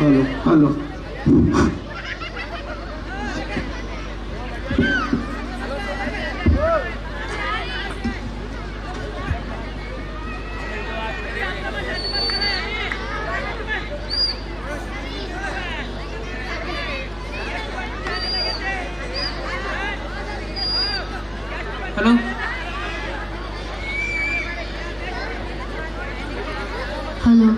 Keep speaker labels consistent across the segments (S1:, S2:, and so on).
S1: Hello hello
S2: hello
S3: hello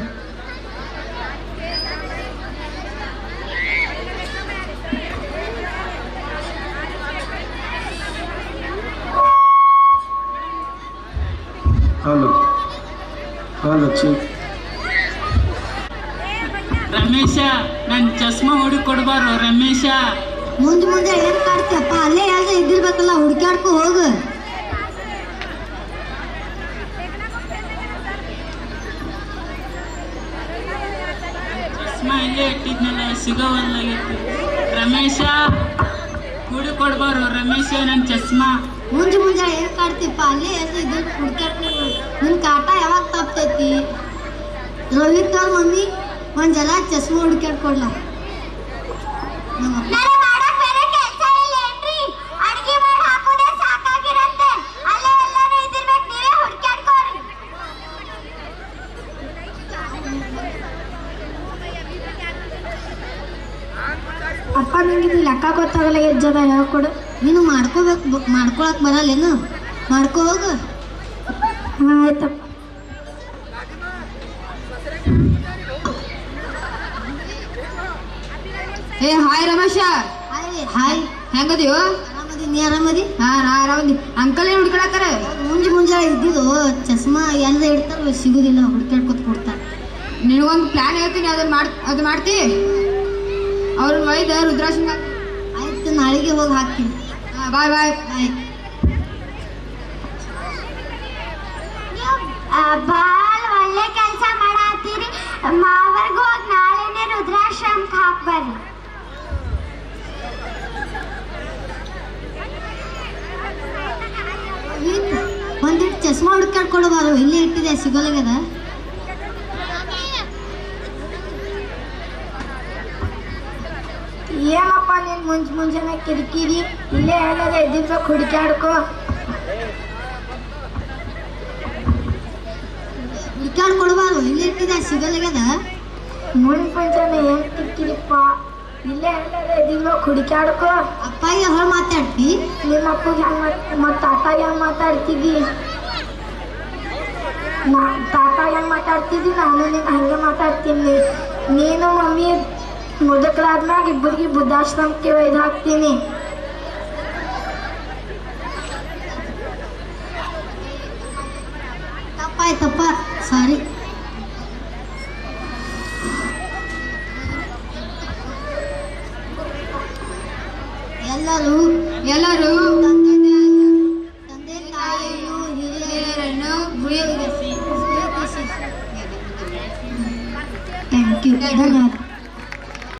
S1: hello hello chief
S2: Ramesh ನನ್ ಚಸ್ಮಾ ಹುಡುಕ್ ಕೊಡ್ಬಾರು ರಮೇಶ.
S3: ಮುಂದೆ ಏನ್ ಕಾಡ್ತೀಯಪ್ಪ, ಅಲ್ಲೇ ಯಾವ್ದು ಇದ್ದಿರ್ಬೇಕಲ್ಲ, ಹುಡ್ಕ್ಯಾಡ್ಕೊ ಹೋಗು.
S2: ಚಸ್ಮಾ ಇಲ್ಲೇ ಇಟ್ಟಿದ್ನಲ್ಲ ಸಿಗೋವಲ್ಲಾಗಿತ್ತು. ರಮೇಶ ಹುಡುಕ್ ಕೊಡ್ಬಾರು ರಮೇಶ ನನ್ ಚಸ್ಮಾ.
S3: ಮುಂದೆ ಏನ್ ಕಾಡ್ತೀಯಪ್ಪ, ಅಲ್ಲೇ ಯಾವ್ದು ಇದ್ದಿರ್ಬೇಕು, ಹುಡ್ಕ್ಯಾಡ್ಕೊ. ನಿನ್ ಕಾಟ ಯಾವಾಗ ತಪ್ತೈತಿ? ರೋಹಿತ್ ಅವ್ರ ಮಮ್ಮಿ ಒಂದ್ಸಲ ಚಸ್ಮಾ ಹುಡ್ಕ್ಯಾಡ್ಕೊಡ್ಲ. ಅಪ್ಪ ನಿಂಗೆ ಲೆಕ್ಕ ಗೊತ್ತಾಗಲ್ಲ, ಎಜ್ಜದ ಹೇಳ್ಕೊಡು. ನೀನು ಮಾಡ್ಕೊಳಕ್ ಬರಲ್ಲೇನು? ಮಾಡ್ಕೊ ಹೋಗು. ಆಯ್ತಪ್ಪ.
S4: ಏ ಹಾಯ್ ರಮೇಶ.
S3: ಹಾಯ್,
S4: ಹೆಂಗದಿಯೋ?
S3: ಆರಾಮದಿ, ನೀ ಆರಾಮದಿ?
S4: ಹಾ ನಾ ಆರಾಮದಿ. ಅಂಕಲ್ ಏನು ಹುಡ್ಕೊಳತ್ತಾರ?
S3: ಮುಂಜೆ ಇದ್ದಿದ್ದು ಚಸ್ಮಾ ಎಲ್ಲ ಇಡ್ತಾರ, ಸಿಗುದಿಲ್ಲ, ಹುಡ್ಕ್ಯಾಡ್ಕೊತ ಕೊಡ್ತಾರೆ.
S4: ನಿನಗೊಂದು ಪ್ಲಾನ್ ಹೇಳ್ತೀನಿ, ಅದು ಮಾಡ್ತಿ? ಅವ್ರನ್ನ ಒಯ್ದ ರುದ್ರಾಕ್ಷಿಂಗ.
S3: ಆಯ್ತು, ನಾಳೆಗೆ ಹೋಗಿ ಹಾಕ್ತೀನಿ.
S4: ಬಾಯ್ ಬಾಯ್
S3: ಬಾಯ್.
S5: ಭಾಳ ಒಳ್ಳೆ ಕೆಲಸ ಮಾಡತ್ತೀರಿ. ಮಾವರ್ಗೂ ಹೋಗಿ ನಾಳೆನೆ ರುದ್ರಾಶ್ರಮಕ್ಕೆ ಹಾಕ್ಬರ್ರಿ.
S3: ಒಂದಿಟ್ಟು ಚಸ್ಮಾ ಹುಡ್ಕ್ಯಾಡ್ಕೊಡ್ಬಾರು, ಇಲ್ಲೇ ಇಟ್ಟಿದೆ, ಸಿಗೋಲಾಗ್ಯದ.
S5: ಏನಪ್ಪ ನೀನು ಮುಂಜಾನೆ ಕಿರಿಕಿರಿ? ಇಲ್ಲೇ ಹೇಳೋದು ಎದ್ದಿರ್ಬೇಕು, ಹುಡುಕ್ಯಾಡ್ಕೋ.
S3: ಹುಡ್ಕ್ಯಾಡ್ಕೊಡ್ಬಾರು, ಇಲ್ಲೇ ಇಟ್ಟಿದೆ, ಸಿಗೋಲಾಗ್ಯದ.
S5: ಮುಂಜಾನೆ ಏನು ಕಿರಿಕಿರಿಪ್ಪ? ಇಲ್ಲೇ ಹೇಳೋದು ಎದ್ದಿರ್ಬೇಕು, ಹುಡುಕ್ಯಾಡ್ಕೋ.
S3: ಅಪ್ಪಾಗೆ ಹೊರ ಮಾತಾಡ್ತಿ?
S5: ನಿಮ್ಮ ಅಪ್ಪಗೆ ಹೆಂಗೆ ಮತ್ತು ತಾತಾಗ ಹೆಂಗೆ ಮಾತಾಡ್ತಿದ್ದಿ? ತಾತಾಗ ಹೆಂಗೆ ಮಾತಾಡ್ತಿದ್ದಿ, ನಾನು ನಿಂಗೆ ಹಂಗೆ ಮಾತಾಡ್ತೀನಿ. ನೀನು ಮಮ್ಮಿ ಮುದುಕರಾದ್ಮ್ಯಾಗ ಇಬ್ಬರಿಗೆ ಬುದ್ಧಾಶ್ರಮಕ್ಕೆ ಒಯ್ದು ಹಾಕ್ತೀನಿ.
S3: ತಪ್ಪಾಯ್ತಪ್ಪ, ಸಾರಿ.
S4: ಎಲ್ಲರೂ
S3: ತಂದೆ ತಾಯಿಯನ್ನು ಹಿರಿಯರನ್ನು ಪ್ರೀತಿಸಿ. ಥ್ಯಾಂಕ್ ಯು, ಧನ್ಯವಾದ.